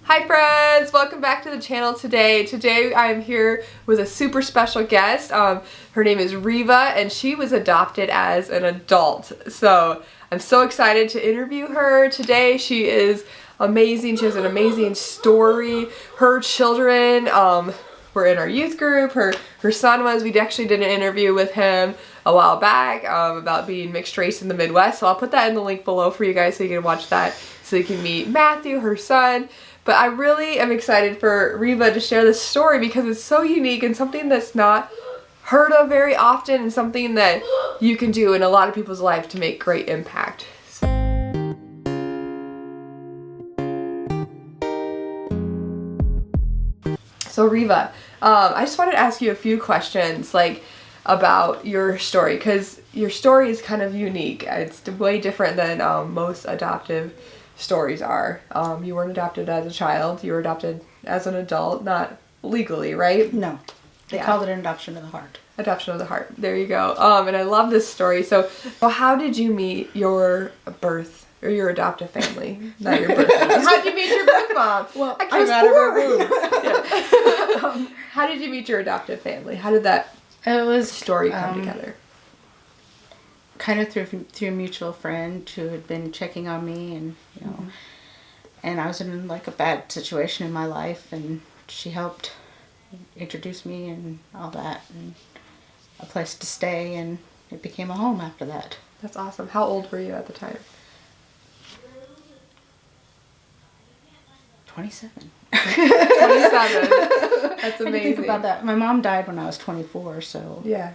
Hi friends, welcome back to the channel today. Today I'm here with a super special guest. Her name is Reva and she was adopted as an adult. So I'm so excited to interview her today. She is amazing. She has an amazing story. Her children were in our youth group. Her son was. We actually did an interview with him a while back about being mixed race in the Midwest. So I'll put that in the link below for you guys so you can watch that. So you can meet Matthew, her son. But I really am excited for Reva to share this story because it's so unique and something that's not heard of very often and something that you can do in a lot of people's lives to make great impact. So Reva, I just wanted to ask you a few questions about your story because your story is kind of unique. It's way different than most adoptive stories are. You weren't adopted as a child. You were adopted as an adult, not legally, right? No. They called it an adoption of the heart. Adoption of the heart. There you go. And I love this story. So how did you meet your birth or your adoptive family? Not your birth mom. How did you meet your birth mom? Well, I came out of her womb. Yeah. How did you meet your adoptive family? How did that story come together? Kind of through a mutual friend who had been checking on me, and and I was in like a bad situation in my life, and she helped introduce me and all that, and a place to stay, and it became a home after that. That's awesome. How old were you at the time? 27. 27. That's amazing. I think about that. My mom died when I was 24, so yeah.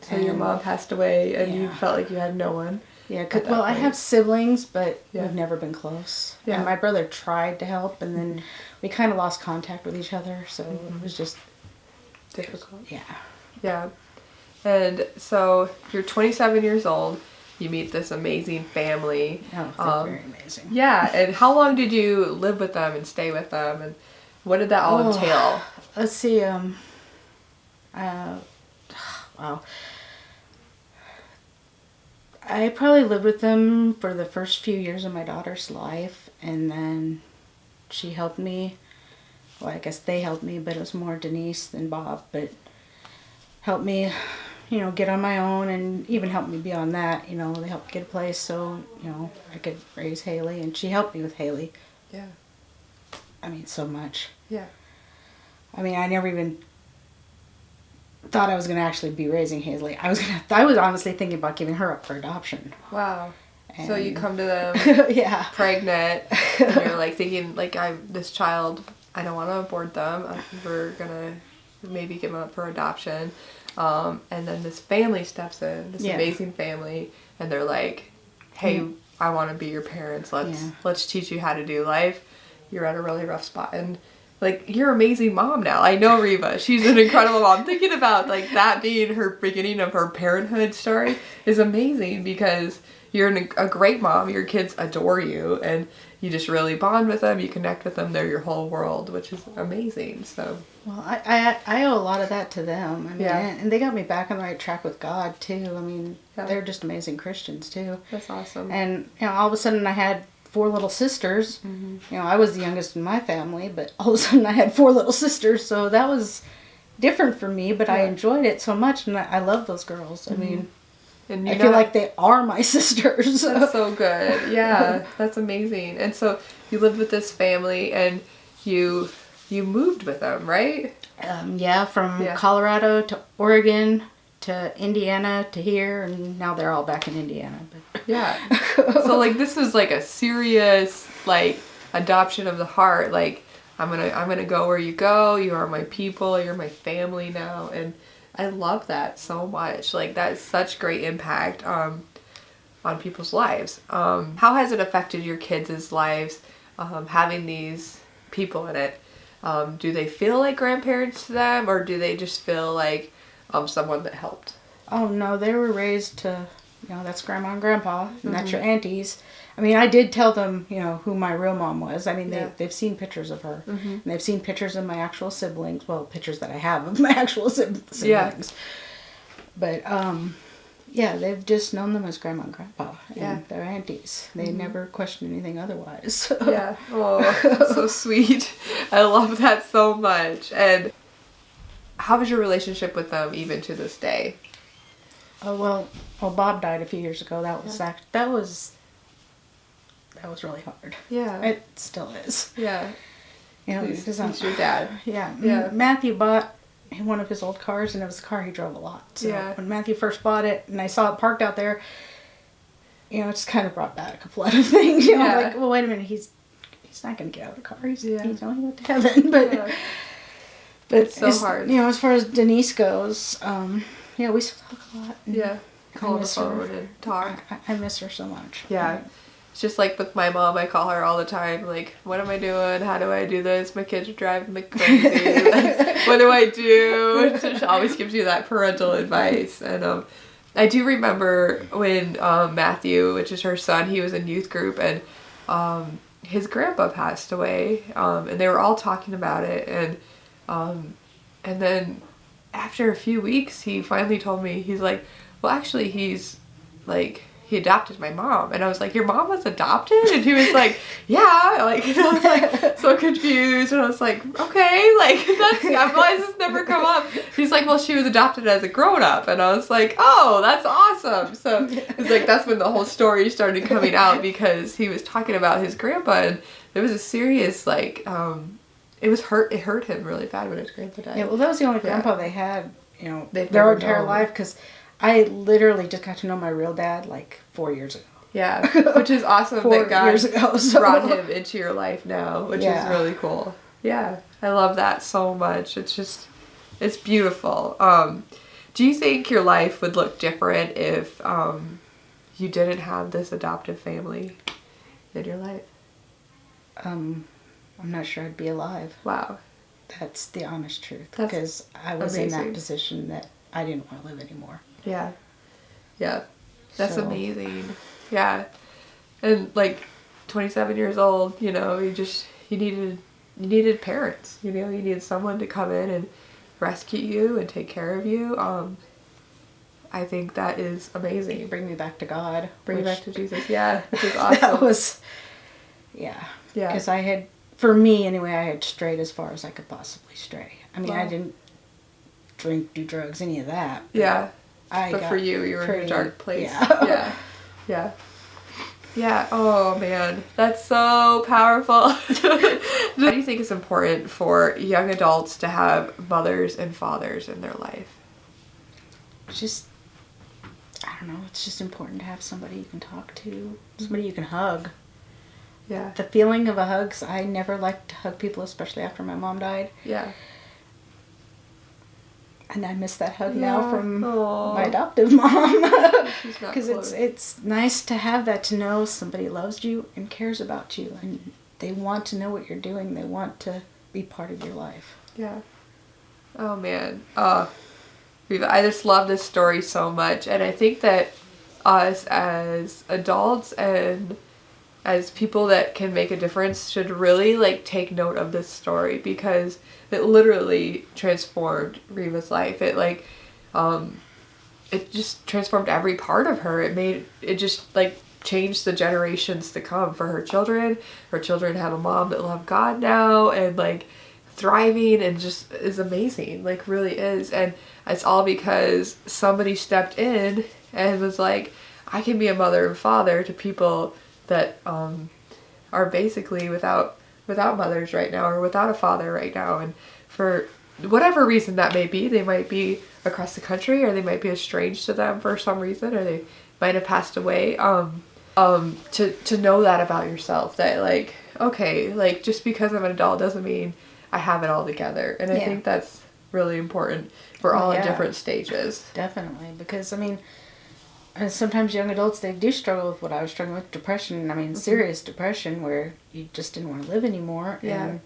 So your mom passed away and you felt like you had no one. Yeah, well, I have siblings, but we've never been close. Yeah. And my brother tried to help, and then we kind of lost contact with each other, so it was just difficult. Yeah. Yeah. And so you're 27 years old. You meet this amazing family. Oh, they're very amazing. Yeah. And how long did you live with them and stay with them? And what did that all entail? Let's see. Wow. I probably lived with them for the first few years of my daughter's life, and then she helped me. Well, I guess they helped me, but it was more Denise than Bob, but helped me, get on my own, and even helped me beyond that. They helped get a place so, I could raise Haley, and she helped me with Haley. Yeah. I mean, so much. Yeah. I mean, I never even thought I was going to actually be raising Haley. I was honestly thinking about giving her up for adoption. Wow. And so you come to them pregnant and you're like thinking this child, I don't want to abort them. We're going to maybe give them up for adoption. And then this family steps in, this amazing family, and they're like, hey, I want to be your parents. Let's teach you how to do life. You're at a really rough spot. And you're an amazing mom now. I know Reva. She's an incredible mom. Thinking about that being her beginning of her parenthood story is amazing because you're a great mom. Your kids adore you and you just really bond with them. You connect with them. They're your whole world, which is amazing. So. Well, I owe a lot of that to them. I mean, and they got me back on the right track with God too. I mean, they're just amazing Christians too. That's awesome. And all of a sudden I had 4 little sisters. I was the youngest in my family, but all of a sudden I had 4 little sisters, so that was different for me, but I enjoyed it so much, and I love those girls. I mean, and I feel like they are my sisters. That's so good. Yeah, that's amazing. And so you lived with this family, and you moved with them, right? From Colorado to Oregon to Indiana to here, and now they're all back in Indiana. But yeah. So this is a serious adoption of the heart. I'm gonna go where you go. You are my people. You're my family now, and I love that so much. That is such great impact on people's lives. How has it affected your kids' lives having these people in it? Do they feel like grandparents to them, or do they just feel like someone that helped? Oh no, they were raised to, that's grandma and grandpa, and that's your aunties. I mean, I did tell them, who my real mom was. I mean, they've seen pictures of her, and they've seen pictures of my actual siblings. Well, pictures that I have of my actual siblings. Yeah. But Yeah, they've just known them as grandma and grandpa Yeah. and their aunties. They never question anything otherwise. Yeah. Oh, so sweet. I love that so much. And how was your relationship with them even to this day? Oh well, Bob died a few years ago. That was really hard. Yeah. It still is. Yeah. You know, He's your dad. Yeah. Yeah. Matthew bought one of his old cars, and it was a car he drove a lot. So Yeah. when Matthew first bought it, and I saw it parked out there, you know, it just kind of brought back a flood of things. You know, Yeah. like, well, wait a minute, he's not going to get out of the car. He's only going to heaven. But but it's so hard. You know, as far as Denise goes, yeah, we still talk a lot. Yeah. Call on the phone and talk. I miss her so much. Yeah. It's just like with my mom, I call her all the time, like, what am I doing? How do I do this? My kids are driving me crazy. Like, what do I do? So she always gives you that parental advice. And I do remember when Matthew, which is her son, he was in youth group, and his grandpa passed away, and they were all talking about it. And then after a few weeks, he finally told me, he's like, well, actually, he's like, he adopted my mom. And I was like, your mom was adopted? And he was like, yeah. Like, and I was like so confused. And I was like, okay, like, I'm why has this never come up? He's like, well, she was adopted as a grown-up. And I was like, oh, that's awesome. So it's like, that's when the whole story started coming out, because he was talking about his grandpa, and there was a serious, like, it hurt him really bad when his grandpa died. Yeah, well, that was the only grandpa they had, you know, They've their never entire known. life, because I literally just got to know my real dad like 4 years ago. Yeah, which is awesome 4 that God years ago, so. brought him into your life now, which is Yeah. really cool. Yeah, I love that so much. It's beautiful. Do you think your life would look different if you didn't have this adoptive family in your life? I'm not sure I'd be alive. Wow. That's the honest truth, That's because I was in amazing. that position that I didn't want to live anymore. Yeah. Yeah. That's So. amazing. Yeah. And like 27 years old, you know, you needed parents, you know, you needed someone to come in and rescue you and take care of you. I think that is amazing. Bring me back to God. Bring you which- back to Jesus. Yeah. Which is awesome. That was, yeah. Yeah. Because I had, for me anyway, I had strayed as far as I could possibly stray. I mean, Wow. I didn't drink, do drugs, any of that. Yeah. I But got for you were in a pretty- dark place. Yeah. Yeah. Yeah. Yeah. Oh man, that's so powerful. What do you think is important for young adults to have mothers and fathers in their life? Just, I don't know, it's just important to have somebody you can talk to, somebody you can hug. Yeah. The feeling of a hug, 'cause I never liked to hug people, especially after my mom died. Yeah. And I miss that hug Yeah. now from Aw. my adoptive mom. She's not Because close. it's nice to have that, to know somebody loves you and cares about you, and they want to know what you're doing. They want to be part of your life. Yeah. Oh man. Reva, I just love this story so much, and I think that us as adults and as people that can make a difference should really like take note of this story, because it literally transformed Reva's life. It like it just transformed every part of her. It just like changed the generations to come for her children. Her children have a mom that love God now and like thriving, and just is amazing, like really is. And it's all because somebody stepped in and was like, I can be a mother and father to people that are basically without mothers right now, or without a father right now. And for whatever reason that may be, they might be across the country, or they might be estranged to them for some reason, or they might have passed away. To know that about yourself, that like, okay, like just because I'm an adult doesn't mean I have it all together. And I think that's really important. We're all in different stages. Definitely, because I mean, sometimes young adults, they do struggle with what I was struggling with, depression. I mean, serious depression, where you just didn't want to live anymore. Yeah. And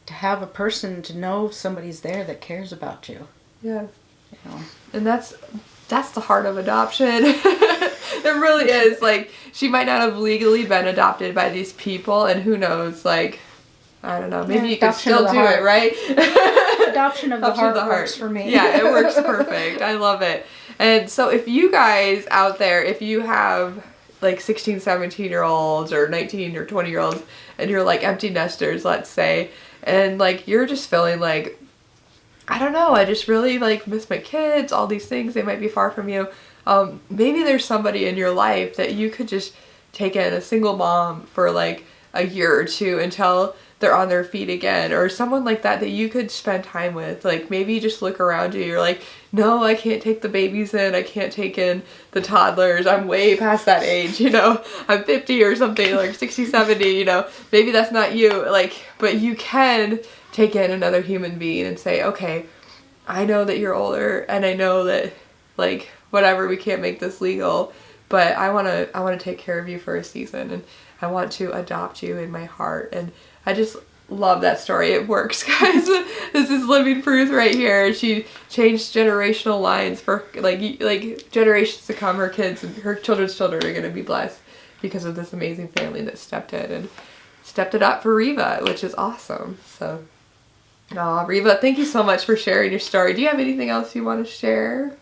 to have a person, to know somebody's there that cares about you. Yeah. You know. And that's the heart of adoption. It really is. Like, she might not have legally been adopted by these people, and who knows, like, I don't know, maybe you can adoption still of the do it, heart. right? Adoption of the heart works for me. Yeah, it works perfect. I love it. And so if you guys out there, if you have like 16, 17-year-olds or 19 or 20-year-olds and you're like empty nesters, let's say, and like you're just feeling like, I don't know, I just really like miss my kids, all these things, they might be far from you. Maybe there's somebody in your life that you could just take in, a single mom for like a year or two until they're on their feet again, or someone like that that you could spend time with. Like maybe just look around you, you're like, no, I can't take the babies in, I can't take in the toddlers, I'm way past that age, you know, I'm 50 or something, like 60, 70, you know, maybe that's not you, like, but you can take in another human being and say, okay, I know that you're older, and I know that, like, whatever, we can't make this legal, but I want to take care of you for a season, and I want to adopt you in my heart. And I just love that story. It works, guys. This is living proof right here. She changed generational lines for like generations to come. Her kids and her children's children are going to be blessed because of this amazing family that stepped in and stepped it up for Reva, which is awesome. So, Reva, thank you so much for sharing your story. Do you have anything else you want to share?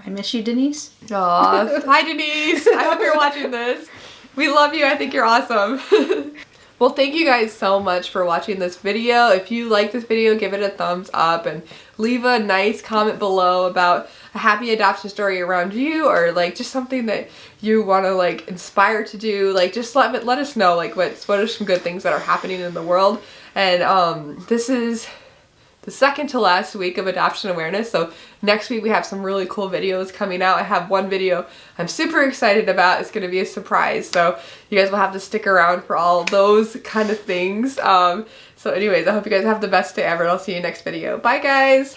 I miss you, Denise. Aw, hi Denise. I hope you're watching this. We love you. I think you're awesome. Well, thank you guys so much for watching this video. If you like this video, give it a thumbs up and leave a nice comment below about a happy adoption story around you, or like just something that you want to like inspire to do. Like just let us know like what are some good things that are happening in the world. And this is the second to last week of adoption awareness, so next week we have some really cool videos coming out. I have one video I'm super excited about. It's going to be a surprise, so you guys will have to stick around for all those kind of things. So anyways, I hope you guys have the best day ever, and I'll see you next video. Bye guys!